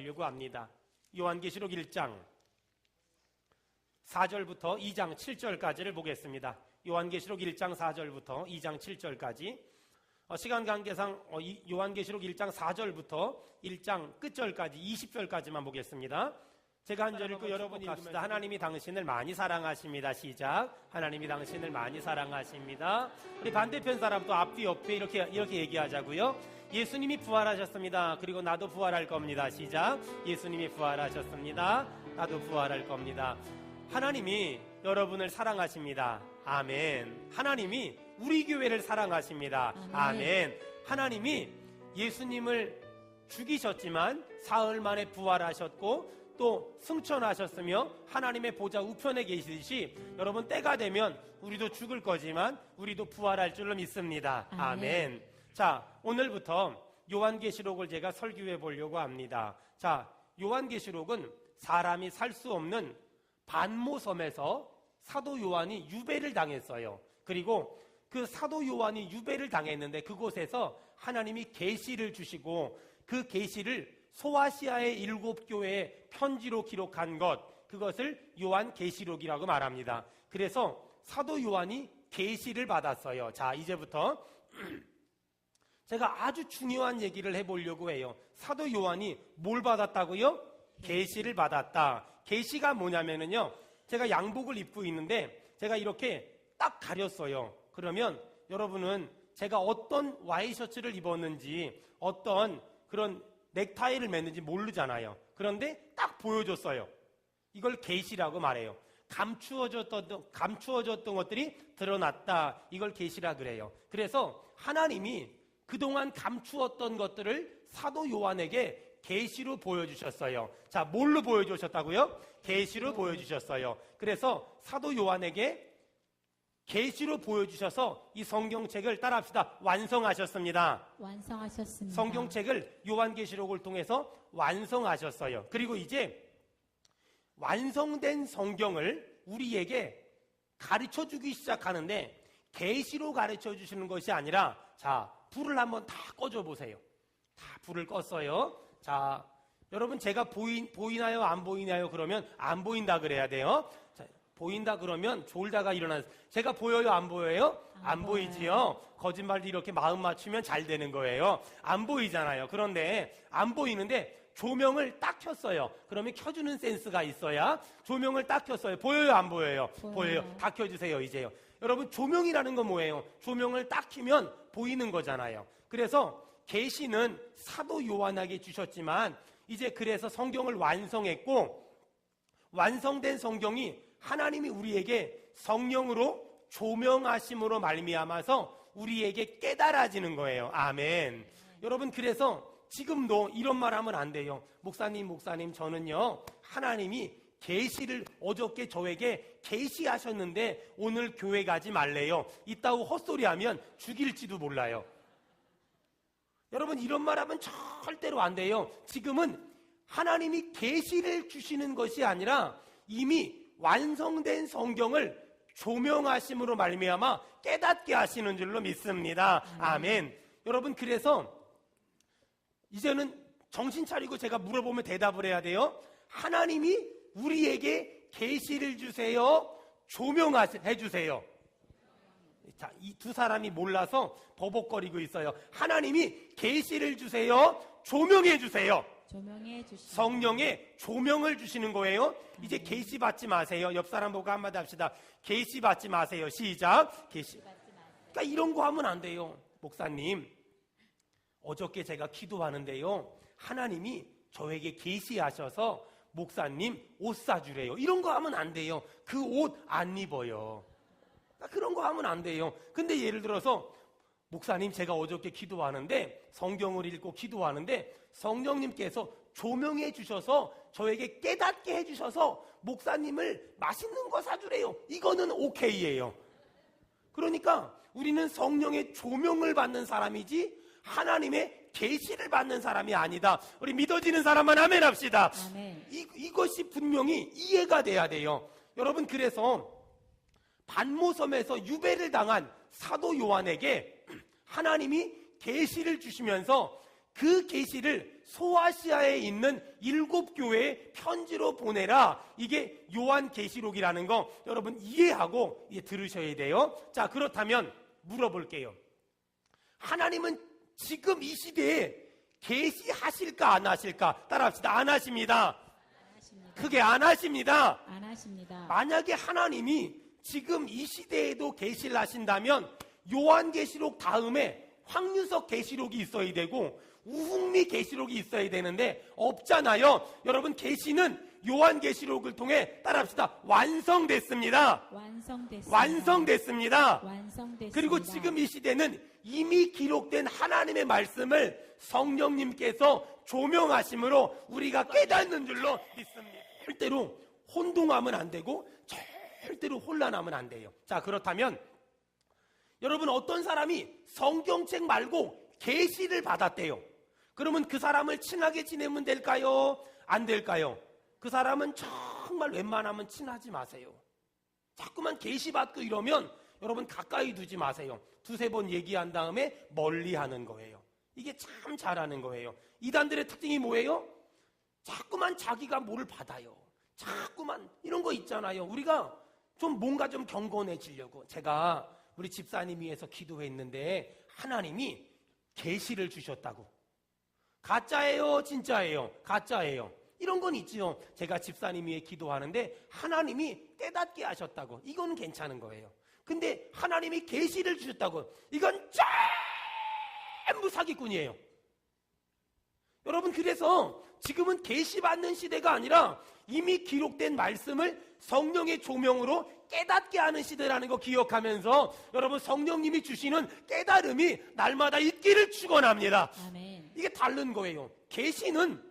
하려고 합니다. 요한계시록 1장 4절부터 2장 7절까지를 보겠습니다. 요한계시록 1장 4절부터 2장 7절까지. 시간 관계상 요한계시록 1장 4절부터 1장 끝절까지 20절까지만 보겠습니다. 제가 한 절 읽고 여러분이 읽읍시다. 하나님이 당신을 많이 사랑하십니다. 시작. 하나님이 당신을 많이 사랑하십니다. 우리 반대편 사람도 앞뒤 옆에 이렇게 얘기하자고요. 예수님이 부활하셨습니다. 그리고 나도 부활할 겁니다. 시작. 예수님이 부활하셨습니다. 나도 부활할 겁니다. 하나님이 여러분을 사랑하십니다. 아멘. 하나님이 우리 교회를 사랑하십니다. 아멘. 하나님이 예수님을 죽이셨지만 사흘 만에 부활하셨고 또 승천하셨으며 하나님의 보좌 우편에 계시듯이 여러분 때가 되면 우리도 죽을 거지만 우리도 부활할 줄로 믿습니다. 아멘. 자, 오늘부터 요한계시록을 제가 설교해 보려고 합니다. 자, 요한계시록은 사람이 살 수 없는 반모섬에서 사도 요한이 유배를 당했어요. 그리고 그 사도 요한이 유배를 당했는데 그곳에서 하나님이 계시를 주시고 그 계시를 소아시아의 7교회에 편지로 기록한 것, 그것을 요한계시록이라고 말합니다. 그래서 사도 요한이 계시를 받았어요. 자, 이제부터 제가 아주 중요한 얘기를 해보려고 해요. 사도 요한이 뭘 받았다고요? 계시를 받았다. 계시가 뭐냐면요, 제가 양복을 입고 있는데 제가 이렇게 딱 가렸어요. 그러면 여러분은 제가 어떤 와이셔츠를 입었는지 어떤 그런 넥타이를 맸는지 모르잖아요. 그런데 딱 보여줬어요. 이걸 계시라고 말해요. 감추어졌던 것들이 드러났다. 이걸 계시라 그래요. 그래서 하나님이 그동안 감추었던 것들을 사도 요한에게 계시로 보여주셨어요. 자, 뭘로 보여주셨다고요? 계시로 보여주셨어요. 그래서 사도 요한에게 계시로 보여주셔서 이 성경책을 따라합시다. 완성하셨습니다. 성경책을 요한계시록을 통해서 완성하셨어요. 그리고 이제 완성된 성경을 우리에게 가르쳐주기 시작하는데 계시로 가르쳐주시는 것이 아니라, 자, 불을 한번 다 꺼줘보세요. 다 불을 껐어요. 자, 여러분 제가 보이나요? 안 보이나요? 그러면 안 보인다 그래야 돼요. 자, 보인다 그러면 졸다가 일어나서 제가 보여요? 안 보여요? 안 보이지요? 거짓말도 이렇게 마음 맞추면 잘 되는 거예요. 안 보이잖아요. 그런데 안 보이는데 조명을 딱 켰어요. 그러면 켜주는 센스가 있어야 조명을 딱 켰어요. 보여요? 안 보여요? 보여요. 다 켜주세요. 이제요. 여러분 조명이라는 건 뭐예요? 조명을 딱 켜면 보이는 거잖아요. 그래서 계시는 사도 요한에게 주셨지만 이제 그래서 성경을 완성했고, 완성된 성경이 하나님이 우리에게 성령으로 조명하심으로 말미암아서 우리에게 깨달아지는 거예요. 아멘. 여러분, 그래서 지금도 이런 말 하면 안 돼요. 목사님 저는요 하나님이 계시를 어저께 저에게 계시하셨는데 오늘 교회 가지 말래요. 이따구 헛소리하면 죽일지도 몰라요. 여러분, 이런 말 하면 절대로 안 돼요. 지금은 하나님이 계시를 주시는 것이 아니라 이미 완성된 성경을 조명하심으로 말미암아 깨닫게 하시는 줄로 믿습니다. 아멘. 여러분, 그래서 이제는 정신 차리고 제가 물어보면 대답을 해야 돼요. 하나님이 우리에게 계시를 주세요, 조명해 주세요. 자, 이 두 사람이 몰라서 버벅거리고 있어요. 하나님이 계시를 주세요, 조명해 주세요. 성령의 조명을 주시는 거예요. 이제 계시 받지 마세요. 옆 사람 보고 한마디 합시다. 계시 받지 마세요. 시작. 계시. 그러니까 이런 거 하면 안 돼요. 목사님, 어저께 제가 기도하는데요, 하나님이 저에게 계시하셔서 목사님 옷 사주래요. 이런 거 하면 안 돼요. 그 옷 안 입어요. 그런 거 하면 안 돼요. 근데 예를 들어서 목사님, 제가 어저께 기도하는데, 성경을 읽고 기도하는데 성령님께서 조명해 주셔서 저에게 깨닫게 해주셔서 목사님을 맛있는 거 사주래요. 이거는 오케이예요. 그러니까 우리는 성령의 조명을 받는 사람이지 하나님의 계시를 받는 사람이 아니다. 우리 믿어지는 사람만 아멘 합시다. 아멘. 이것이 분명히 이해가 돼야 돼요. 여러분, 그래서 반모섬에서 유배를 당한 사도 요한에게 하나님이 계시를 주시면서 그 계시를 소아시아에 있는 7교회에 편지로 보내라. 이게 요한계시록이라는 거 여러분 이해하고 들으셔야 돼요. 자, 그렇다면 물어볼게요. 하나님은 지금 이 시대에 계시하실까 안 하실까? 따라합시다. 안 하십니다. 크게 안 하십니다. 안 하십니다. 만약에 하나님이 지금 이 시대에도 계시를 하신다면 요한계시록 다음에 황유석 계시록이 있어야 되고 우흥미 계시록이 있어야 되는데 없잖아요. 여러분, 계시는 요한계시록을 통해 따라합시다. 완성됐습니다. 완성됐습니다. 그리고 지금 이 시대는 이미 기록된 하나님의 말씀을 성령님께서 조명하심으로 우리가 깨닫는 줄로 믿습니다. 절대로 혼동하면 안 되고 절대로 혼란하면 안 돼요. 자, 그렇다면 여러분, 어떤 사람이 성경책 말고 계시를 받았대요. 그러면 그 사람을 친하게 지내면 될까요? 안 될까요? 그 사람은 정말 웬만하면 친하지 마세요. 자꾸만 계시 받고 이러면 여러분 가까이 두지 마세요. 두세 번 얘기한 다음에 멀리 하는 거예요. 이게 참 잘하는 거예요. 이단들의 특징이 뭐예요? 자꾸만 자기가 뭐를 받아요. 자꾸만 이런 거 있잖아요. 우리가 좀 뭔가 좀 경건해지려고 제가 우리 집사님 위해서 기도했는데 하나님이 계시를 주셨다고. 가짜예요? 진짜예요? 가짜예요. 이런 건 있지요. 제가 집사님 위해 기도하는데 하나님이 깨닫게 하셨다고. 이건 괜찮은 거예요. 근데 하나님이 계시를 주셨다고. 이건 전부 사기꾼이에요. 여러분, 그래서 지금은 계시 받는 시대가 아니라 이미 기록된 말씀을 성령의 조명으로 깨닫게 하는 시대라는 거 기억하면서 여러분, 성령님이 주시는 깨달음이 날마다 있기를 축원합니다. 아멘. 이게 다른 거예요. 계시는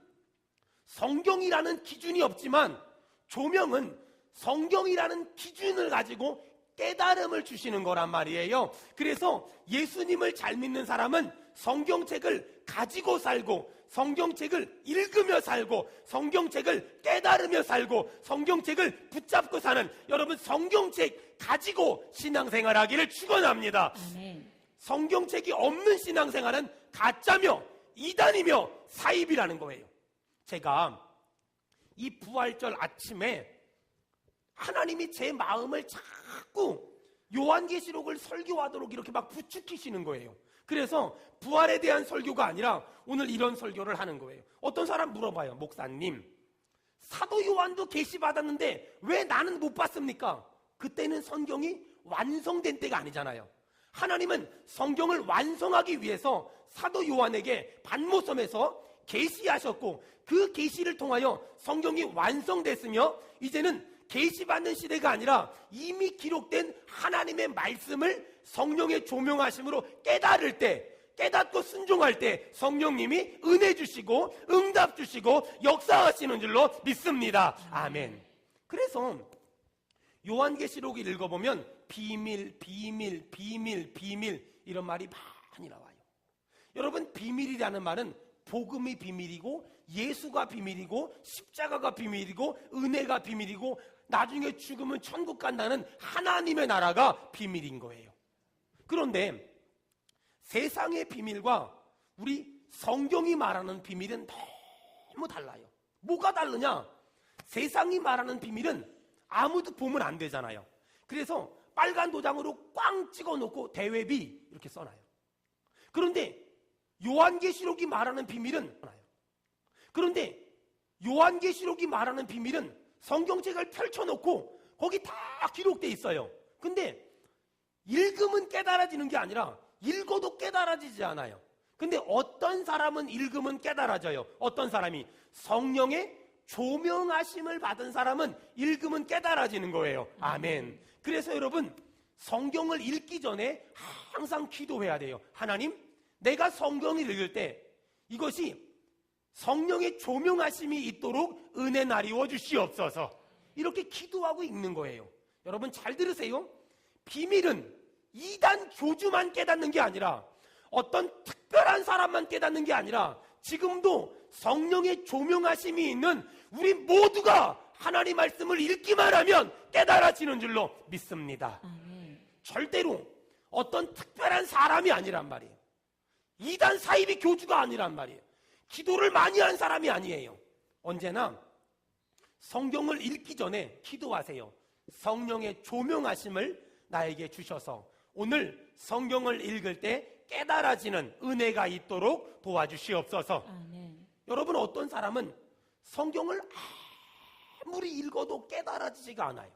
성경이라는 기준이 없지만 조명은 성경이라는 기준을 가지고 깨달음을 주시는 거란 말이에요. 그래서 예수님을 잘 믿는 사람은 성경책을 가지고 살고 성경책을 읽으며 살고 성경책을 깨달으며 살고 성경책을 붙잡고 사는 여러분, 성경책 가지고 신앙생활하기를 축원합니다. 아멘. 성경책이 없는 신앙생활은 가짜며 이단이며 사입이라는 거예요. 제가 이 부활절 아침에 하나님이 제 마음을 자꾸 요한계시록을 설교하도록 이렇게 막 부추기시는 거예요. 그래서 부활에 대한 설교가 아니라 오늘 이런 설교를 하는 거예요. 어떤 사람 물어봐요. 목사님, 사도 요한도 계시 받았는데 왜 나는 못 받습니까? 그때는 성경이 완성된 때가 아니잖아요. 하나님은 성경을 완성하기 위해서 사도 요한에게 반모섬에서 계시하셨고 그 계시를 통하여 성경이 완성됐으며 이제는 계시받는 시대가 아니라 이미 기록된 하나님의 말씀을 성령의 조명하심으로 깨달을 때, 깨닫고 순종할 때 성령님이 은혜 주시고 응답 주시고 역사하시는 줄로 믿습니다. 아멘. 그래서 요한계시록을 읽어보면 비밀, 비밀, 비밀, 비밀 이런 말이 많이 나와요. 여러분, 비밀이라는 말은 복음이 비밀이고 예수가 비밀이고 십자가가 비밀이고 은혜가 비밀이고 나중에 죽으면 천국 간다는 하나님의 나라가 비밀인 거예요. 그런데 세상의 비밀과 우리 성경이 말하는 비밀은 너무 달라요. 뭐가 다르냐? 세상이 말하는 비밀은 아무도 보면 안 되잖아요. 그래서 빨간 도장으로 꽝 찍어놓고 대외비 이렇게 써놔요. 그런데 요한계시록이 말하는 비밀은 그런데 요한계시록이 말하는 비밀은 성경책을 펼쳐놓고 거기 다 기록돼 있어요. 근데 읽으면 깨달아지는 게 아니라 읽어도 깨달아지지 않아요. 근데 어떤 사람은 읽으면 깨달아져요. 어떤 사람이 성령의 조명하심을 받은 사람은 읽으면 깨달아지는 거예요. 아멘. 그래서 여러분, 성경을 읽기 전에 항상 기도해야 돼요. 하나님, 내가 성경을 읽을 때 이것이 성령의 조명하심이 있도록 은혜 나리워 주시옵소서. 이렇게 기도하고 읽는 거예요. 여러분 잘 들으세요. 비밀은 이단 교주만 깨닫는 게 아니라 어떤 특별한 사람만 깨닫는 게 아니라 지금도 성령의 조명하심이 있는 우리 모두가 하나님 말씀을 읽기만 하면 깨달아지는 줄로 믿습니다. 절대로 어떤 특별한 사람이 아니란 말이에요. 이단 사이비 교주가 아니란 말이에요. 기도를 많이 한 사람이 아니에요. 언제나 성경을 읽기 전에 기도하세요. 성령의 조명하심을 나에게 주셔서 오늘 성경을 읽을 때 깨달아지는 은혜가 있도록 도와주시옵소서. 아멘. 여러분, 어떤 사람은 성경을 아무리 읽어도 깨달아지지가 않아요.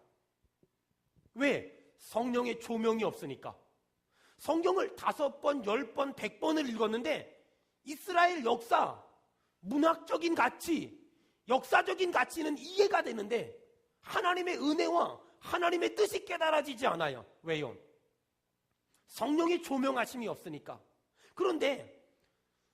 왜? 성령의 조명이 없으니까. 성경을 5번, 10번, 100번을 읽었는데 이스라엘 역사, 문학적인 가치, 역사적인 가치는 이해가 되는데 하나님의 은혜와 하나님의 뜻이 깨달아지지 않아요. 왜요? 성령의 조명하심이 없으니까. 그런데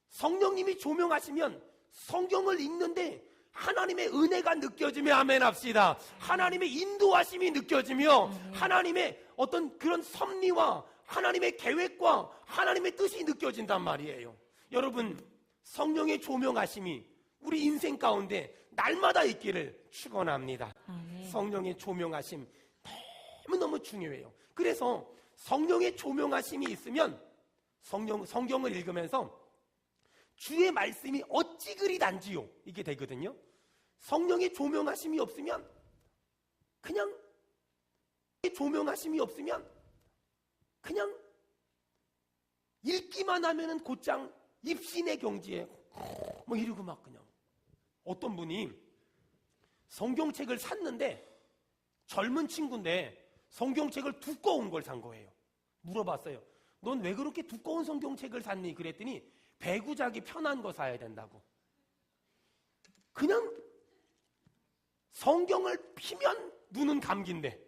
성령님이 조명하시면 성경을 읽는데 하나님의 은혜가 느껴지며 아멘 합시다. 하나님의 인도하심이 느껴지며 하나님의 어떤 그런 섭리와 하나님의 계획과 하나님의 뜻이 느껴진단 말이에요. 여러분, 성령의 조명하심이 우리 인생 가운데 날마다 있기를 축원합니다. 성령의 조명하심 너무너무 중요해요. 그래서 성령의 조명하심이 있으면 성경을 읽으면서 주의 말씀이 어찌 그리 단지요, 이게 되거든요. 성령의 조명하심이 없으면 그냥 읽기만 하면은 곧장 입신의 경지에 뭐 이러고 막 그냥. 어떤 분이 성경책을 샀는데 젊은 친구인데 성경책을 두꺼운 걸 산 거예요. 물어봤어요. 넌 왜 그렇게 두꺼운 성경책을 샀니? 그랬더니 배구 자기 편한 거 사야 된다고. 그냥 성경을 피면 눈은 감긴데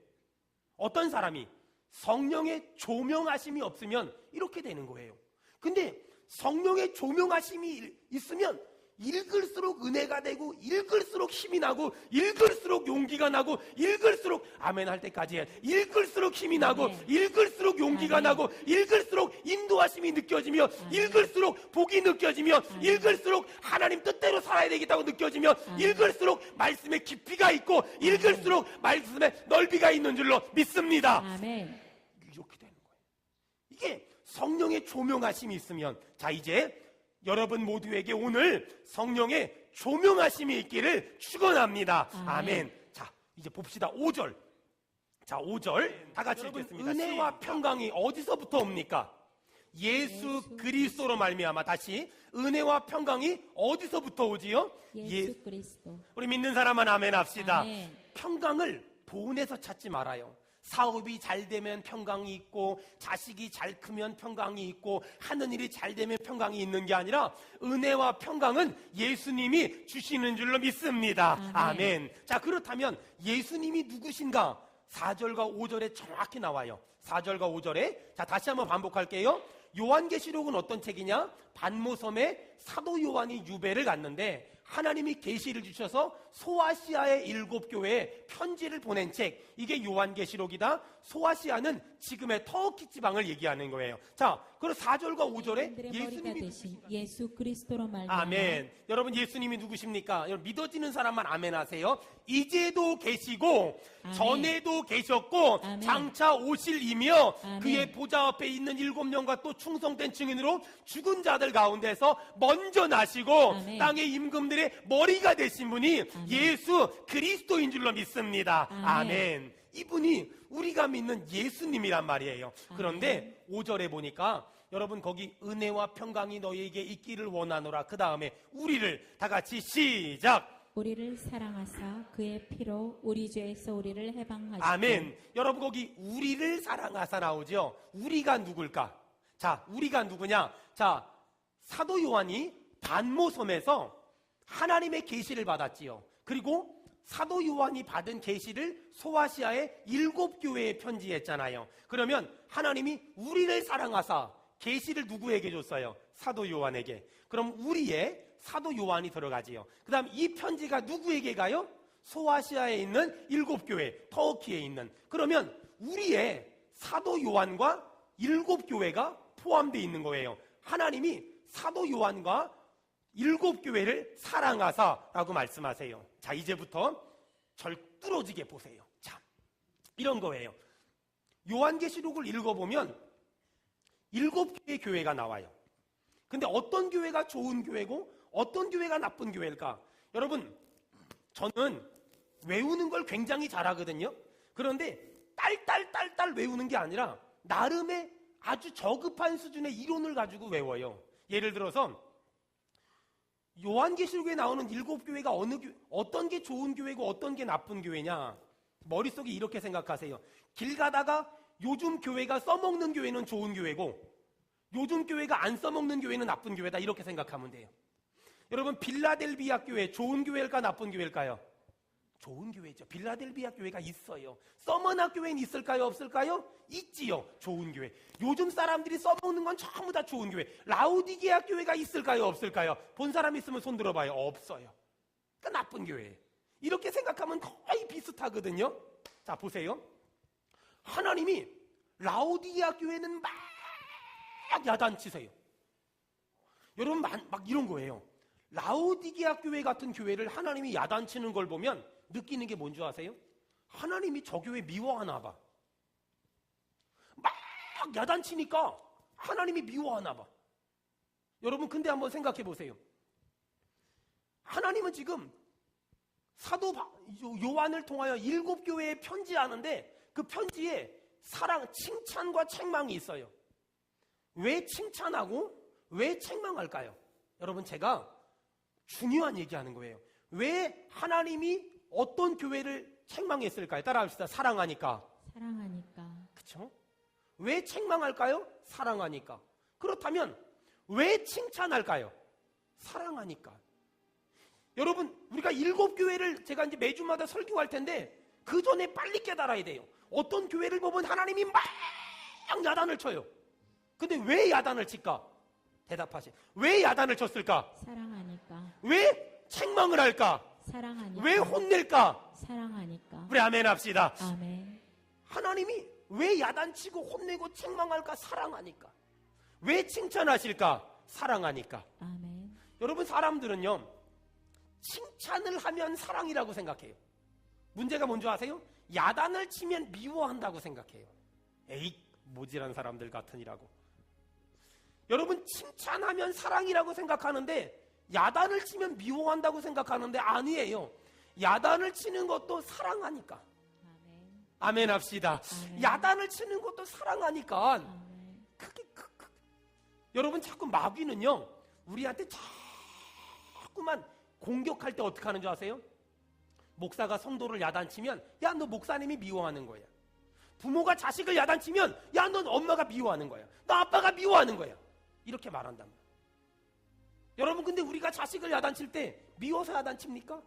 어떤 사람이 성령의 조명하심이 없으면 이렇게 되는 거예요. 근데 성령의 조명하심이 있으면 읽을수록 은혜가 되고 읽을수록 힘이 나고 읽을수록 용기가 나고 읽을수록 아멘 할 때까지 해. 읽을수록 힘이 나고 읽을수록 용기가 나고 읽을수록 인도하심이 느껴지며 읽을수록 복이 느껴지며 읽을수록 하나님 뜻대로 살아야 되겠다고 느껴지며 읽을수록 말씀의 깊이가 있고 읽을수록 말씀의 넓이가 있는 줄로 믿습니다. 아멘. 이렇게 되는 거예요. 이게 성령의 조명하심이 있으면, 자, 이제 여러분 모두에게 오늘 성령의 조명하심이 있기를 축원합니다. 아멘. 자, 이제 봅시다. 5절. 자, 5절 다 같이 읽겠습니다. 은혜와 평강이 어디서부터 옵니까? 예수 그리스도로 말미암아. 다시, 은혜와 평강이 어디서부터 오지요? 예수 그리스도. 우리 믿는 사람은 아멘 합시다. 아멘. 평강을 본에서 찾지 말아요. 사업이 잘 되면 평강이 있고, 자식이 잘 크면 평강이 있고, 하는 일이 잘 되면 평강이 있는 게 아니라 은혜와 평강은 예수님이 주시는 줄로 믿습니다. 아멘. 자, 그렇다면 예수님이 누구신가? 4절과 5절에 정확히 나와요. 4절과 5절에. 자, 다시 한번 반복할게요. 요한계시록은 어떤 책이냐? 반모섬에 사도 요한이 유배를 갔는데 하나님이 계시를 주셔서 소아시아의 7교회에 편지를 보낸 책, 이게 요한계시록이다. 소아시아는 지금의 터키 지방을 얘기하는 거예요. 자, 그리고 4절과 5절에 예수님이 되신 예수 그리스도로 말미암아. 아멘. 여러분, 예수님이 누구십니까? 여러분, 믿어지는 사람만 아멘 하세요. 이제도 계시고 아멘. 전에도 계셨고 아멘. 장차 오실 이며 아멘. 그의 보좌 앞에 있는 7명과 또 충성된 증인으로 죽은 자들 가운데서 먼저 나시고 아멘. 땅의 임금들의 머리가 되신 분이 예수 그리스도인 줄로 믿습니다. 아멘. 이분이 우리가 믿는 예수님이란 말이에요. 그런데 5절에 보니까 여러분, 거기 은혜와 평강이 너희에게 있기를 원하노라. 그 다음에 우리를 다 같이 시작. 우리를 사랑하사 그의 피로 우리 죄에서 우리를 해방하시고. 아멘. 여러분, 거기 우리를 사랑하사 나오죠. 우리가 누굴까? 자, 우리가 누구냐? 자, 사도 요한이 반모섬에서 하나님의 계시를 받았지요. 그리고 사도 요한이 받은 계시를 소아시아의 7교회에 편지했잖아요. 그러면 하나님이 우리를 사랑하사 계시를 누구에게 줬어요? 사도 요한에게. 그럼 우리의 사도 요한이 들어가지요. 그 다음 이 편지가 누구에게 가요? 소아시아에 있는 7교회, 터키에 있는. 그러면 우리의 사도 요한과 7교회가 포함되어 있는 거예요. 하나님이 사도 요한과 7교회를 사랑하사라고 말씀하세요. 자, 이제부터 절뚫어지게 보세요. 자, 이런 거예요. 요한계시록을 읽어보면 7개의 교회가 나와요. 근데 어떤 교회가 좋은 교회고 어떤 교회가 나쁜 교회일까? 여러분, 저는 외우는 걸 굉장히 잘하거든요. 그런데 딸딸딸딸 외우는 게 아니라 나름의 아주 저급한 수준의 이론을 가지고 외워요. 예를 들어서 요한계시록에 나오는 7교회가 어떤 게 좋은 교회고 어떤 게 나쁜 교회냐, 머릿속에 이렇게 생각하세요. 길 가다가 요즘 교회가 써먹는 교회는 좋은 교회고 요즘 교회가 안 써먹는 교회는 나쁜 교회다, 이렇게 생각하면 돼요. 여러분, 빌라델비아 교회 좋은 교회일까 나쁜 교회일까요? 좋은 교회죠. 빌라델비아 교회가 있어요. 서머나 교회는 있을까요 없을까요? 있지요. 좋은 교회. 요즘 사람들이 써먹는 건 전부 다 좋은 교회. 라우디게아 교회가 있을까요 없을까요? 본 사람 있으면 손 들어봐요. 없어요. 그러니까 나쁜 교회예요. 이렇게 생각하면 거의 비슷하거든요. 자, 보세요. 하나님이 라우디게아 교회는 막 야단치세요. 여러분, 막 이런 거예요. 라우디게아 교회 같은 교회를 하나님이 야단치는 걸 보면 느끼는 게 뭔지 아세요? 하나님이 저 교회 미워하나 봐. 막 야단치니까 하나님이 미워하나 봐. 여러분, 근데 한번 생각해 보세요. 하나님은 지금 사도 요한을 통하여 7교회에 편지하는데 그 편지에 사랑, 칭찬과 책망이 있어요. 왜 칭찬하고 왜 책망할까요? 여러분, 제가 중요한 얘기하는 거예요. 왜 하나님이 어떤 교회를 책망했을까요? 따라합시다. 사랑하니까. 사랑하니까. 그렇죠? 왜 책망할까요? 사랑하니까. 그렇다면 왜 칭찬할까요? 사랑하니까. 여러분, 우리가 7교회를 제가 이제 매주마다 설교할 텐데 그 전에 빨리 깨달아야 돼요. 어떤 교회를 보면 하나님이 막 야단을 쳐요. 근데 왜 야단을 칠까? 대답하세요. 왜 야단을 쳤을까? 사랑하니까. 왜 책망을 할까? 사랑하니까. 왜 혼낼까? 사랑하니까. 우리 아멘 합시다. 아멘. 하나님이 왜 야단치고 혼내고 책망할까? 사랑하니까. 왜 칭찬하실까? 사랑하니까. 아멘. 여러분, 사람들은요, 칭찬을 하면 사랑이라고 생각해요. 문제가 뭔지 아세요? 야단을 치면 미워한다고 생각해요. 에이, 모질한 사람들 같으니라고. 여러분, 칭찬하면 사랑이라고 생각하는데 야단을 치면 미워한다고 생각하는데 아니에요. 야단을 치는 것도 사랑하니까. 아멘. 아멘 합시다. 아멘. 야단을 치는 것도 사랑하니까. 아멘. 여러분, 자꾸 마귀는요, 우리한테 자꾸만 공격할 때 어떻게 하는 줄 아세요? 목사가 성도를 야단치면 야, 너 목사님이 미워하는 거야. 부모가 자식을 야단치면 야, 넌 엄마가 미워하는 거야. 너 아빠가 미워하는 거야. 이렇게 말한단 말이야. 여러분, 근데 우리가 자식을 야단칠 때 미워서 야단칩니까?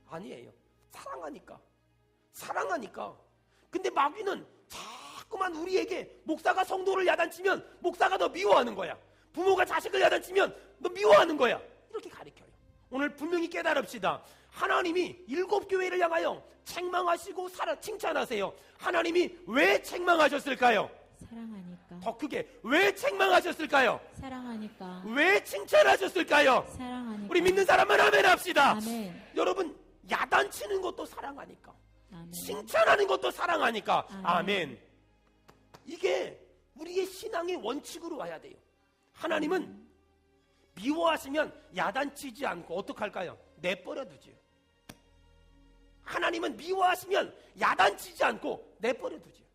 아니에요. 사랑하니까. 사랑하니까. 근데 마귀는 자꾸만 우리에게 목사가 성도를 야단치면 목사가 너 미워하는 거야. 부모가 자식을 야단치면 너 미워하는 거야. 이렇게 가르쳐요. 오늘 분명히 깨달읍시다. 하나님이 7교회를 향하여 책망하시고 칭찬하세요. 하나님이 왜 책망하셨을까요? 사랑하니까. 더 크게, 왜 책망하셨을까요? 사랑하니까. 왜 칭찬하셨을까요? 사랑하니까. 우리 믿는 사람만 아멘 합시다. 아멘. 여러분, 야단치는 것도 사랑하니까, 아멘. 칭찬하는 것도 사랑하니까. 아멘. 아멘. 이게 우리의 신앙의 원칙으로 와야 돼요. 하나님은 미워하시면 야단치지 않고 어떻게 할까요? 내버려 두지요. 하나님은 미워하시면 야단치지 않고 내버려 두지요.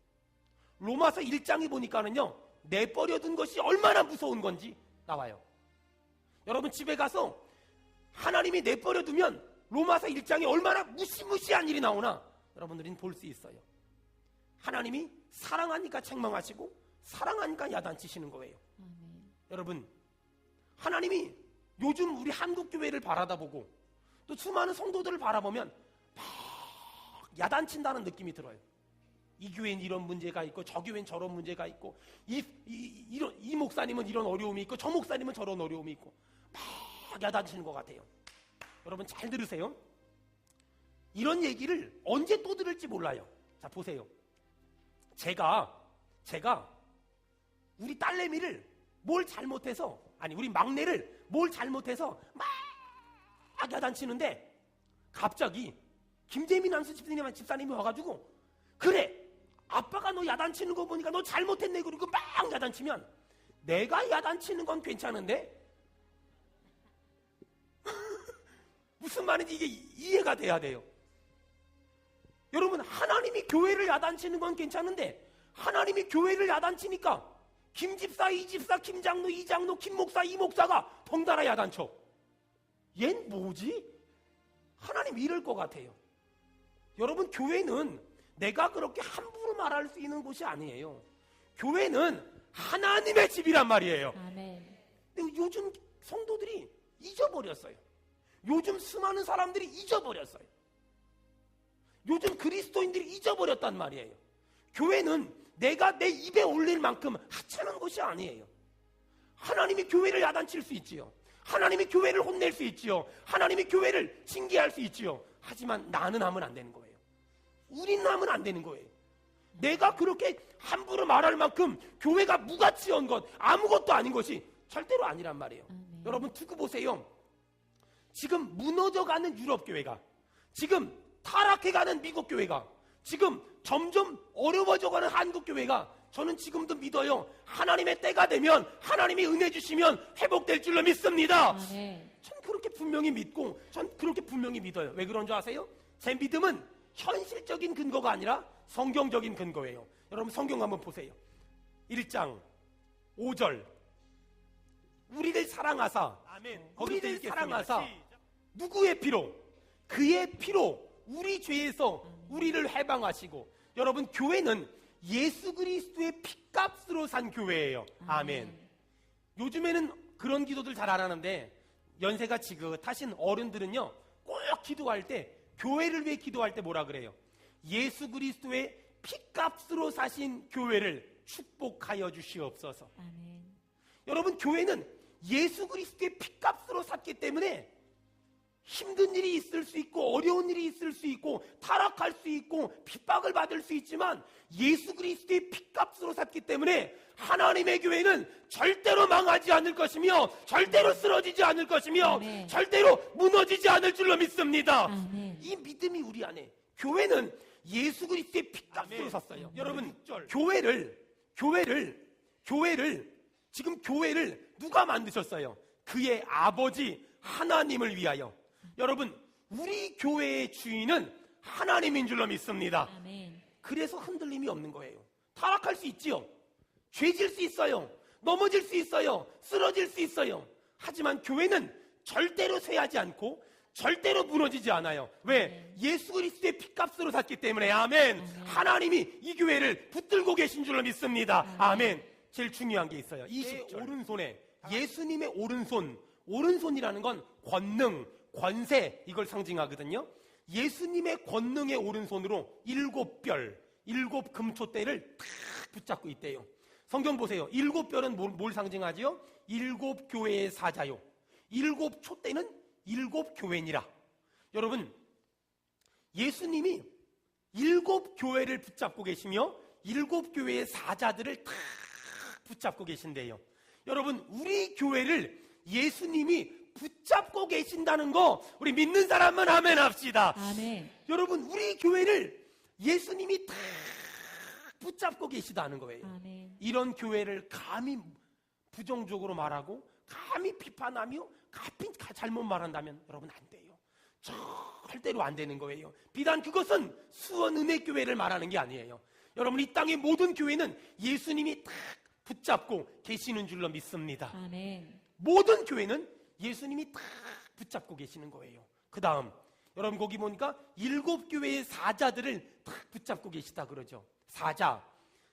로마서 1장에 보니까는요, 내버려둔 것이 얼마나 무서운 건지 나와요. 여러분, 집에 가서 하나님이 내버려두면 로마서 1장에 얼마나 무시무시한 일이 나오나 여러분들은 볼 수 있어요. 하나님이 사랑하니까 책망하시고 사랑하니까 야단치시는 거예요. 아멘. 여러분, 하나님이 요즘 우리 한국교회를 바라다보고 또 수많은 성도들을 바라보면 막 야단친다는 느낌이 들어요. 이 교회는 이런 문제가 있고 저 교회는 저런 문제가 있고 이 목사님은 이런 어려움이 있고 저 목사님은 저런 어려움이 있고 막 야단치는 것 같아요. 여러분, 잘 들으세요. 이런 얘기를 언제 또 들을지 몰라요. 자, 보세요. 제가 우리 딸내미를 뭘 잘못해서, 아니 우리 막내를 뭘 잘못해서 막 야단치는데 갑자기 김재민 안수 집사님이 와가지고, 그래, 아빠가 너 야단치는 거 보니까 너 잘못했네, 그리고 막 야단치면 내가 야단치는 건 괜찮은데 무슨 말인지 이게 이해가 돼야 돼요. 여러분, 하나님이 교회를 야단치는 건 괜찮은데 하나님이 교회를 야단치니까 김 집사, 이 집사, 김 장로, 이 장로, 김 목사, 이 목사가 덩달아 야단쳐. 얜 뭐지? 하나님 이럴 것 같아요. 여러분, 교회는 내가 그렇게 함부로 말할 수 있는 곳이 아니에요. 교회는 하나님의 집이란 말이에요. 아멘. 근데 요즘 성도들이 잊어버렸어요. 요즘 수많은 사람들이 잊어버렸어요. 요즘 그리스도인들이 잊어버렸단 말이에요. 교회는 내가 내 입에 올릴 만큼 하찮은 곳이 아니에요. 하나님이 교회를 야단칠 수 있지요. 하나님이 교회를 혼낼 수 있지요. 하나님이 교회를 징계할 수 있지요. 하지만 나는 하면 안 되는 거예요. 우리는 하면 안 되는 거예요. 내가 그렇게 함부로 말할 만큼 교회가 무가치한 것, 아무것도 아닌 것이 절대로 아니란 말이에요. 아멘. 여러분, 두고 보세요. 지금 무너져가는 유럽 교회가, 지금 타락해가는 미국 교회가, 지금 점점 어려워져가는 한국 교회가, 저는 지금도 믿어요. 하나님의 때가 되면, 하나님이 은혜 주시면 회복될 줄로 믿습니다. 아멘. 전 그렇게 분명히 믿고, 전 그렇게 분명히 믿어요. 왜 그런 줄 아세요? 제 믿음은 현실적인 근거가 아니라 성경적인 근거예요. 여러분, 성경 한번 보세요. 1장 5절. 우리를 사랑하사, 우리를 사랑하사 누구의 피로? 그의 피로 우리 죄에서 우리를 해방하시고. 여러분, 교회는 예수 그리스도의 피값으로 산 교회예요. 아멘. 요즘에는 그런 기도들 잘 안 하는데 연세가 지긋하신 어른들은요, 꼭 기도할 때, 교회를 위해 기도할 때 뭐라 그래요? 예수 그리스도의 피값으로 사신 교회를 축복하여 주시옵소서. 아멘. 여러분, 교회는 예수 그리스도의 피값으로 샀기 때문에 힘든 일이 있을 수 있고 어려운 일이 있을 수 있고 타락할 수 있고 핍박을 받을 수 있지만 예수 그리스도의 피값으로 샀기 때문에 하나님의 교회는 절대로 망하지 않을 것이며 절대로 쓰러지지 않을 것이며 아멘. 절대로 무너지지 않을 줄로 믿습니다. 아멘. 이 믿음이 우리 안에, 교회는 예수 그리스도의 피값으로 샀어요. 여러분, 교회를 지금 교회를 누가 만드셨어요? 그의 아버지 하나님을 위하여. 여러분, 우리 교회의 주인은 하나님인 줄로 믿습니다. 아멘. 그래서 흔들림이 없는 거예요. 타락할 수 있지요. 죄질 수 있어요. 넘어질 수 있어요. 쓰러질 수 있어요. 하지만 교회는 절대로 쇠하지 않고 절대로 무너지지 않아요. 왜? 예수 그리스도의 피값으로 샀기 때문에. 아멘. 하나님이 이 교회를 붙들고 계신 줄로 믿습니다. 아멘. 제일 중요한 게 있어요. 20절. 오른손에, 예수님의 오른손이라는 건 권능, 권세, 이걸 상징하거든요. 예수님의 권능의 오른손으로 7별, 7금초대를 탁 붙잡고 있대요. 성경 보세요. 7별은 뭘 상징하지요? 7교회의 사자요. 7촛대는 7교회니라. 여러분, 예수님이 7교회를 붙잡고 계시며 7교회의 사자들을 탁 붙잡고 계신데요. 여러분, 우리 교회를 예수님이 붙잡고 계신다는 거 우리 믿는 사람만 아멘 합시다. 아멘. 여러분, 우리 교회를 예수님이 다 붙잡고 계시다는 거예요. 아멘. 이런 교회를 감히 부정적으로 말하고 감히 비판하며 감히 잘못 말한다면 여러분 안 돼요. 절대로 안 되는 거예요. 비단 그것은 수원은혜교회를 말하는 게 아니에요. 여러분, 이 땅의 모든 교회는 예수님이 다 붙잡고 계시는 줄로 믿습니다. 아멘. 모든 교회는 예수님이 다 붙잡고 계시는 거예요. 그 다음, 여러분 거기 보니까 7교회의 사자들을 다 붙잡고 계시다 그러죠. 사자.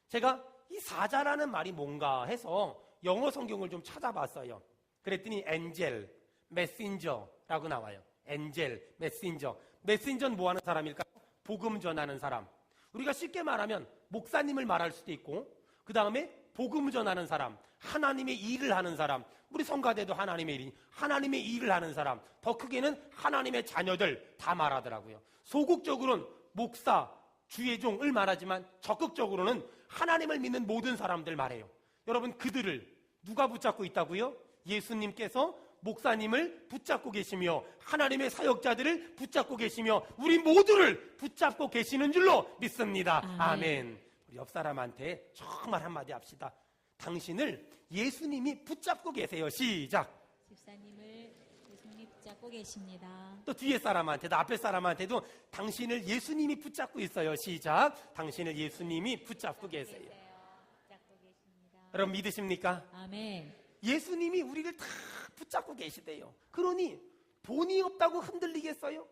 제가 이 사자라는 말이 뭔가 해서 영어 성경을 좀 찾아봤어요. 그랬더니 엔젤, 메신저라고 나와요. 엔젤, 메신저. 메신저는 뭐 하는 사람일까요? 복음 전하는 사람. 우리가 쉽게 말하면 목사님을 말할 수도 있고, 그 다음에 복음 전하는 사람, 하나님의 일을 하는 사람, 우리 성가대도 하나님의 일을 하는 사람, 더 크게는 하나님의 자녀들 다 말하더라고요. 소극적으로는 목사, 주의 종을 말하지만 적극적으로는 하나님을 믿는 모든 사람들 말해요. 여러분, 그들을 누가 붙잡고 있다고요? 예수님께서 목사님을 붙잡고 계시며 하나님의 사역자들을 붙잡고 계시며 우리 모두를 붙잡고 계시는 줄로 믿습니다. 아멘. 우리 옆 사람한테 정말 한마디 합시다. 당신을 예수님이 붙잡고 계세요. 시작. 집사님을 예수님이 붙잡고 계십니다. 또 뒤에 사람한테도 앞에 사람한테도 당신을 예수님이 붙잡고 있어요. 시작. 당신을 예수님이 붙잡고 계세요. 붙잡고 계십니다. 여러분 믿으십니까? 아멘. 예수님이 우리를 다 붙잡고 계시대요. 그러니 돈이 없다고 흔들리겠어요?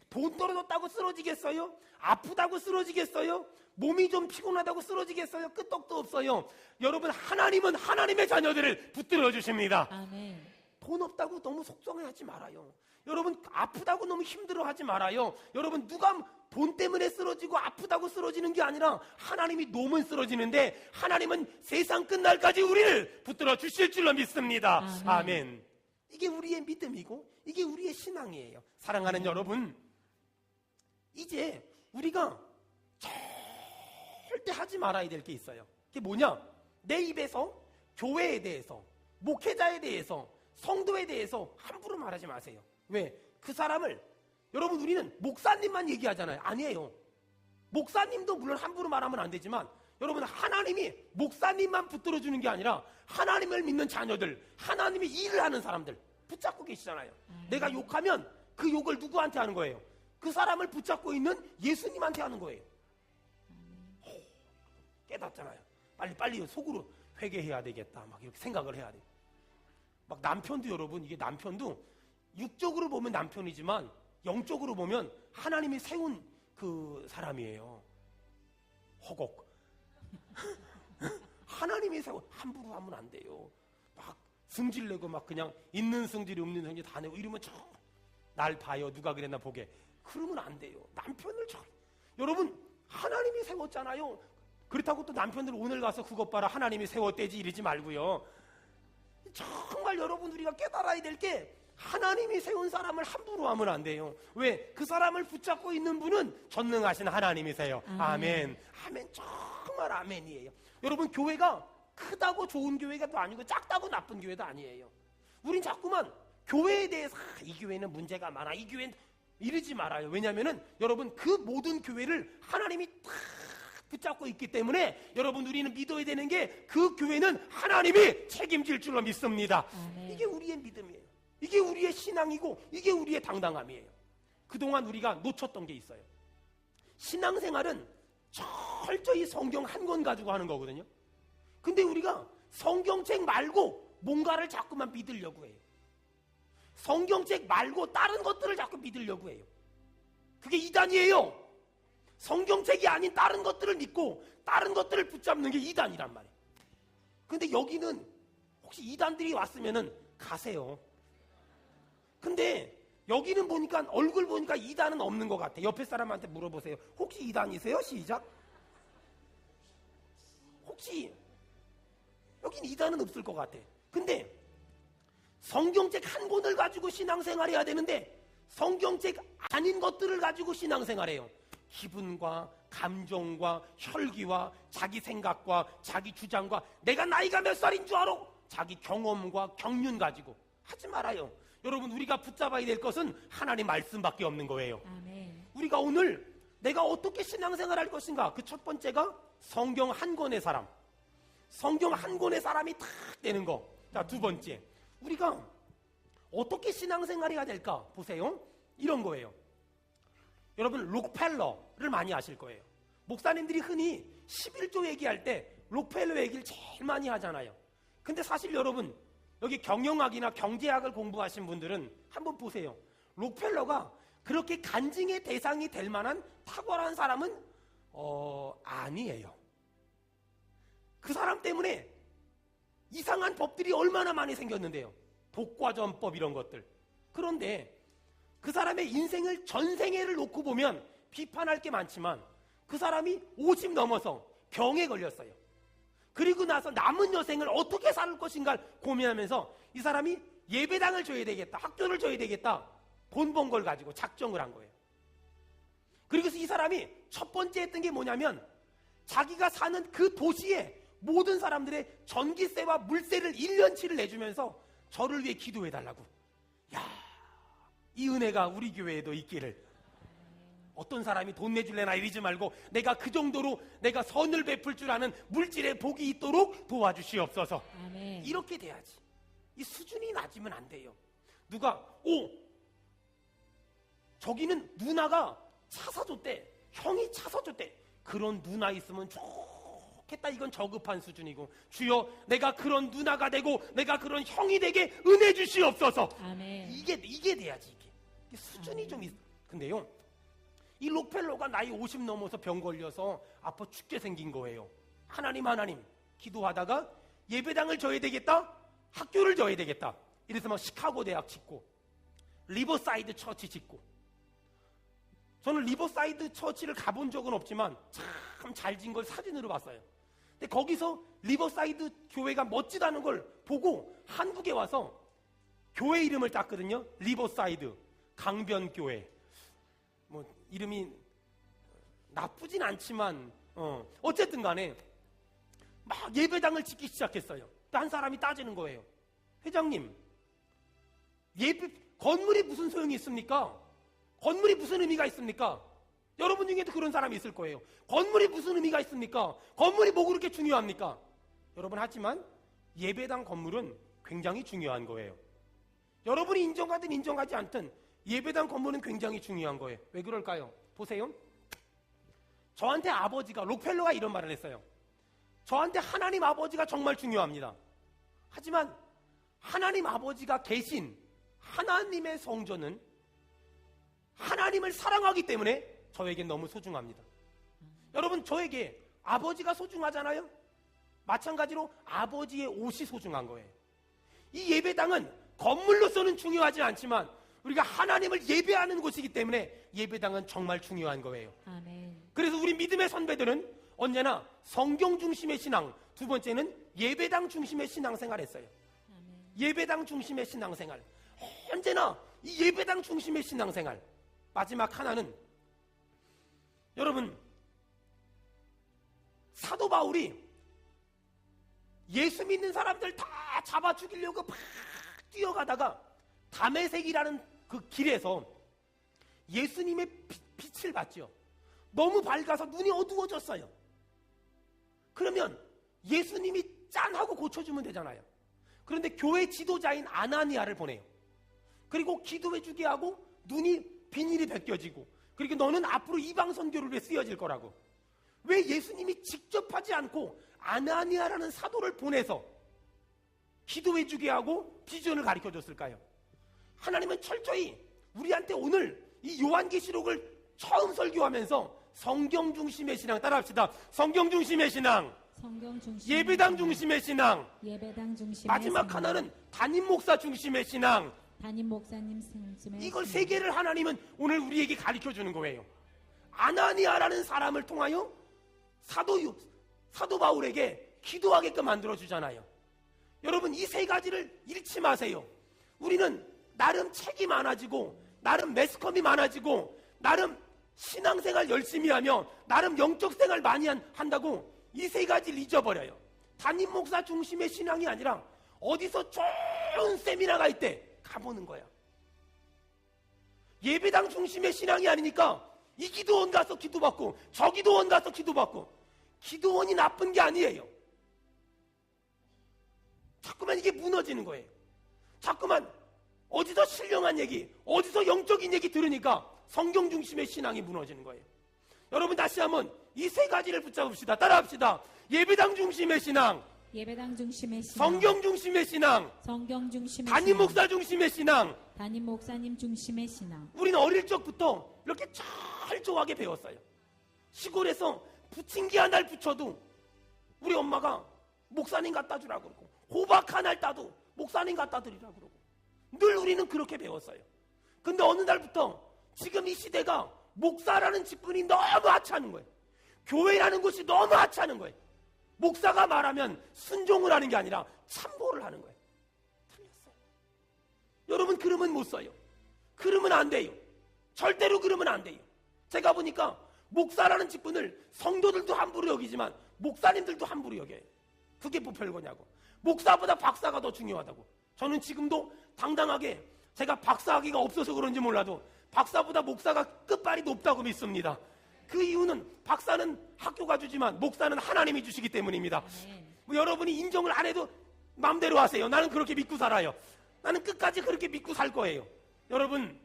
돈 떨어졌다고 쓰러지겠어요? 아프다고 쓰러지겠어요? 몸이 좀 피곤하다고 쓰러지겠어요? 끄떡도 없어요. 여러분 하나님은 하나님의 자녀들을 붙들어 주십니다. 아멘. 돈 없다고 너무 속상해하지 말아요. 여러분 아프다고 너무 힘들어하지 말아요. 여러분 누가 돈 때문에 쓰러지고 아프다고 쓰러지는 게 아니라 하나님이 놓으면 쓰러지는데 하나님은 세상 끝날까지 우리를 붙들어 주실 줄로 믿습니다. 아멘. 아멘. 이게 우리의 믿음이고 이게 우리의 신앙이에요. 사랑하는 여러분, 이제 우리가 절대 하지 말아야 될 게 있어요. 그게 뭐냐? 내 입에서 교회에 대해서, 목회자에 대해서, 성도에 대해서 함부로 말하지 마세요. 왜? 그 사람을, 여러분 우리는 목사님만 얘기하잖아요. 아니에요. 목사님도 물론 함부로 말하면 안 되지만 여러분 하나님이 목사님만 붙들어 주는 게 아니라 하나님을 믿는 자녀들, 하나님이 일을 하는 사람들 붙잡고 계시잖아요. 내가 욕하면 그 욕을 누구한테 하는 거예요? 그 사람을 붙잡고 있는 예수님한테 하는 거예요. 깨닫잖아요. 빨리 속으로 회개해야 되겠다. 막 이렇게 생각을 해야 돼. 막 남편도 여러분, 이게 남편도 육적으로 보면 남편이지만 영적으로 보면 하나님이 세운 그 사람이에요. 허걱. 하나님이 세운, 함부로 하면 안 돼요. 막 승질 내고 막 그냥 있는 승질 없는 승질 다 내고 이러면 날 봐요. 누가 그랬나 보게. 그러면 안 돼요. 남편을 여러분 하나님이 세웠잖아요. 그렇다고 또 남편들 오늘 가서 그것 봐라 하나님이 세웠대지 이러지 말고요. 정말 여러분 우리가 깨달아야 될 게 하나님이 세운 사람을 함부로 하면 안 돼요. 왜? 그 사람을 붙잡고 있는 분은 전능하신 하나님이세요. 아멘. 아멘. 정말 아멘이에요. 여러분 교회가 크다고 좋은 교회가 또 아니고 작다고 나쁜 교회도 아니에요. 우린 자꾸만 교회에 대해서 이 교회는 문제가 많아, 이 교회는 이러지 말아요. 왜냐하면은 여러분 그 모든 교회를 하나님이 다 붙잡고 있기 때문에 여러분 우리는 믿어야 되는 게 그 교회는 하나님이 책임질 줄로 믿습니다. 아멘. 이게 우리의 믿음이에요. 이게 우리의 신앙이고 이게 우리의 당당함이에요. 그동안 우리가 놓쳤던 게 있어요. 신앙생활은 철저히 성경 한 권 가지고 하는 거거든요. 근데 우리가 성경책 말고 뭔가를 자꾸만 믿으려고 해요. 성경책 말고 다른 것들을 자꾸 믿으려고 해요. 그게 이단이에요. 성경책이 아닌 다른 것들을 믿고 다른 것들을 붙잡는 게 이단이란 말이에요. 근데 여기는 혹시 이단들이 왔으면은 가세요. 근데 여기는 보니까 얼굴 보니까 이단은 없는 것 같아. 옆에 사람한테 물어보세요. 혹시 이단이세요? 시작. 혹시 여긴 이단은 없을 것 같아. 근데 성경책 한 권을 가지고 신앙생활 해야 되는데 성경책 아닌 것들을 가지고 신앙생활해요. 기분과 감정과 혈기와 자기 생각과 자기 주장과 내가 나이가 몇 살인 줄 알아? 자기 경험과 경륜 가지고 하지 말아요. 여러분 우리가 붙잡아야 될 것은 하나님 말씀밖에 없는 거예요. 아멘. 우리가 오늘 내가 어떻게 신앙생활 할 것인가? 그 첫 번째가 성경 한 권의 사람. 성경 한 권의 사람이 탁 되는 거. 자, 두 번째, 우리가 어떻게 신앙생활 해야 될까? 보세요. 이런 거예요. 여러분 록펠러를 많이 아실 거예요. 목사님들이 흔히 11조 얘기할 때 록펠러 얘기를 제일 많이 하잖아요. 근데 사실 여러분 여기 경영학이나 경제학을 공부하신 분들은 한번 보세요. 록펠러가 그렇게 간증의 대상이 될 만한 탁월한 사람은 아니에요. 그 사람 때문에 이상한 법들이 얼마나 많이 생겼는데요. 독과점법 이런 것들. 그런데 그 사람의 인생을 전생애를 놓고 보면 비판할 게 많지만 그 사람이 50 넘어서 병에 걸렸어요. 그리고 나서 남은 여생을 어떻게 살 것인가 고민하면서 이 사람이 예배당을 줘야 되겠다, 학교를 줘야 되겠다, 돈 번 걸 가지고 작정을 한 거예요. 그리고 이 사람이 첫 번째 했던 게 뭐냐면 자기가 사는 그 도시에 모든 사람들의 전기세와 물세를 1년치를 내주면서 저를 위해 기도해달라고. 야, 이 은혜가 우리 교회에도 있기를. 어떤 사람이 돈 내줄래나 이러지 말고 내가 그 정도로 내가 선을 베풀 줄 아는 물질의 복이 있도록 도와주시옵소서. 아멘. 이렇게 돼야지. 이 수준이 낮으면 안 돼요. 누가 저기는 누나가 차 사줬대, 형이 차 사줬대. 그런 누나 있으면 좋겠다. 이건 저급한 수준이고, 주여 내가 그런 누나가 되고 내가 그런 형이 되게 은혜 주시옵소서. 아멘. 이게 돼야지. 이게 수준이 좀 근데요, 이 록펠러가 나이 50 넘어서 병 걸려서 아파 죽게 생긴 거예요. 하나님 기도하다가 예배당을 져야 되겠다, 학교를 져야 되겠다. 이래서 막 시카고 대학 짓고 리버사이드 처치 짓고. 저는 리버사이드 처치를 가본 적은 없지만 참 잘 진 걸 사진으로 봤어요. 근데 거기서 리버사이드 교회가 멋지다는 걸 보고 한국에 와서 교회 이름을 땄거든요. 리버사이드 강변교회. 뭐 이름이 나쁘진 않지만 어쨌든 간에 막 예배당을 짓기 시작했어요. 또 한 사람이 따지는 거예요. 회장님, 건물이 무슨 소용이 있습니까? 건물이 무슨 의미가 있습니까? 여러분 중에도 그런 사람이 있을 거예요. 건물이 무슨 의미가 있습니까? 건물이 뭐 그렇게 중요합니까? 여러분, 하지만 예배당 건물은 굉장히 중요한 거예요. 여러분이 인정하든 인정하지 않든 예배당 건물은 굉장히 중요한 거예요. 왜 그럴까요? 보세요. 저한테 아버지가, 록펠러가 이런 말을 했어요. 저한테 하나님 아버지가 정말 중요합니다. 하지만 하나님 아버지가 계신 하나님의 성전은 하나님을 사랑하기 때문에 저에겐 너무 소중합니다. 여러분, 저에게 아버지가 소중하잖아요? 마찬가지로 아버지의 옷이 소중한 거예요. 이 예배당은 건물로서는 중요하지 않지만 우리가 하나님을 예배하는 곳이기 때문에 예배당은 정말 중요한 거예요. 아멘. 그래서 우리 믿음의 선배들은 언제나 성경 중심의 신앙, 두 번째는 예배당 중심의 신앙생활 했어요. 아멘. 예배당 중심의 신앙생활. 언제나 이 예배당 중심의 신앙생활. 마지막 하나는, 여러분, 사도 바울이 예수 믿는 사람들 다 잡아 죽이려고 막 뛰어가다가 다메섹이라는 그 길에서 예수님의 빛을 봤죠. 너무 밝아서 눈이 어두워졌어요. 그러면 예수님이 짠하고 고쳐주면 되잖아요. 그런데 교회 지도자인 아나니아를 보내요. 그리고 기도해 주게 하고 눈이 비닐이 벗겨지고, 그리고 너는 앞으로 이방 선교를 위해 쓰여질 거라고. 왜 예수님이 직접 하지 않고 아나니아라는 사도를 보내서 기도해 주게 하고 비전을 가르쳐 줬을까요? 하나님은 철저히 우리한테 오늘 이 요한계시록을 처음 설교하면서 성경 중심의 신앙, 따라합시다. 성경 중심의 신앙, 성경 중심, 예배당 중심의 신앙, 예배당 중심의 마지막 신앙, 하나는 담임 목사 중심의 신앙. 담임 목사님 중심의 이걸 신앙. 세 개를 하나님은 오늘 우리에게 가르쳐 주는 거예요. 아나니아라는 사람을 통하여 사도 바울에게 기도하게끔 만들어 주잖아요. 여러분, 이 세 가지를 잃지 마세요. 우리는 나름 책이 많아지고, 나름 매스컴이 많아지고, 나름 신앙생활 열심히 하며, 나름 영적 생활 많이 한다고 이 세 가지를 잊어버려요. 담임 목사 중심의 신앙이 아니라 어디서 좋은 세미나가 있대 가보는 거야. 예배당 중심의 신앙이 아니니까 이 기도원 가서 기도받고 저 기도원 가서 기도받고. 기도원이 나쁜 게 아니에요. 자꾸만 이게 무너지는 거예요. 자꾸만 어디서 신령한 얘기, 어디서 영적인 얘기 들으니까 성경 중심의 신앙이 무너지는 거예요. 여러분, 다시 한번 이 세 가지를 붙잡읍시다. 따라합시다. 예배당 중심의 신앙, 예배당 중심의 신앙, 성경 중심의 신앙, 성경 중심의 담임 신앙, 목사 중심의 신앙. 담임 목사님 중심의 신앙. 우리는 어릴 적부터 이렇게 철저하게 배웠어요. 시골에서 부침기 하나를 붙여도 우리 엄마가 목사님 갖다 주라고 그러고, 호박 하나를 따도 목사님 갖다 드리라고 그러고, 늘 우리는 그렇게 배웠어요. 근데 어느 날부터 지금 이 시대가 목사라는 직분이 너무 하찮은 거예요. 교회라는 곳이 너무 하찮은 거예요. 목사가 말하면 순종을 하는 게 아니라 참고를 하는 거예요. 틀렸어요. 여러분, 그러면 못 써요. 그러면 안 돼요. 절대로 그러면 안 돼요. 제가 보니까 목사라는 직분을 성도들도 함부로 여기지만 목사님들도 함부로 여겨요. 그게 뭐 별거냐고. 목사보다 박사가 더 중요하다고. 저는 지금도 당당하게, 제가 박사학위가 없어서 그런지 몰라도 박사보다 목사가 끝발이 높다고 믿습니다. 그 이유는 박사는 학교가 주지만 목사는 하나님이 주시기 때문입니다. 뭐 여러분이 인정을 안 해도 마음대로 하세요. 나는 그렇게 믿고 살아요. 나는 끝까지 그렇게 믿고 살 거예요. 여러분,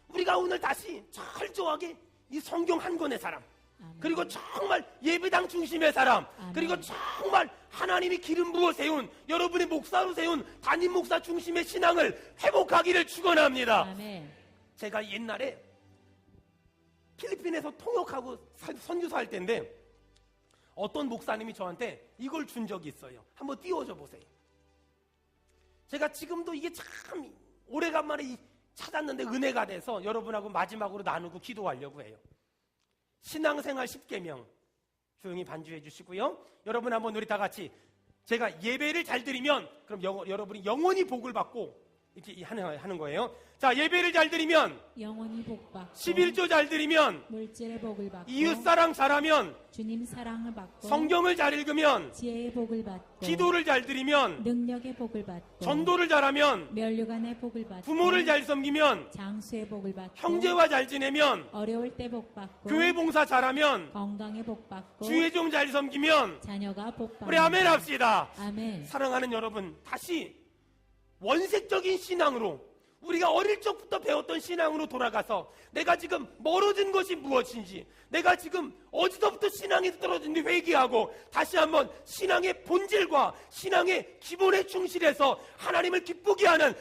우리가 오늘 다시 철저하게 이 성경 한 권의 사람, 아멘. 그리고 정말 예배당 중심의 사람, 아멘. 그리고 정말 하나님이 기름 부어 세운 여러분의 목사로 세운 담임 목사 중심의 신앙을 회복하기를 축원합니다. 아멘. 제가 옛날에 필리핀에서 통역하고 선교사할 때인데 어떤 목사님이 저한테 이걸 준 적이 있어요. 한번 띄워줘 보세요. 제가 지금도 이게 참 오래간만에 찾았는데 은혜가 돼서 여러분하고 마지막으로 나누고 기도하려고 해요. 신앙생활 10계명 조용히 반주해 주시고요. 여러분 한번 우리 다 같이 제가 예배를 잘 드리면 그럼 여러분이 영원히 복을 받고 이렇게 하는 거예요. 자, 예배를 잘 드리면 영원히 복 받고 11조 잘 드리면 물질의 복을 받고 이웃사랑 잘하면 주님 사랑을 받고 성경을 잘 읽으면 지혜의 복을 받고 기도를 잘 드리면 능력의 복을 받고 전도를 잘하면 면류관의 복을 받고 부모를 잘 섬기면 장수의 복을 받고 형제와 잘 지내면 어려울 때 복 받고 교회 봉사 잘하면 건강의 복 받고 주의 종 잘 섬기면 자녀가 복 받고 우리 아멘 합시다. 아멘. 사랑하는 여러분, 다시 원색적인 신앙으로 우리가 어릴 적부터 배웠던 신앙으로 돌아가서 내가 지금 멀어진 것이 무엇인지, 내가 지금 어디서부터 신앙이 떨어진지 회개하고 다시 한번 신앙의 본질과 신앙의 기본에 충실해서 하나님을 기쁘게 하는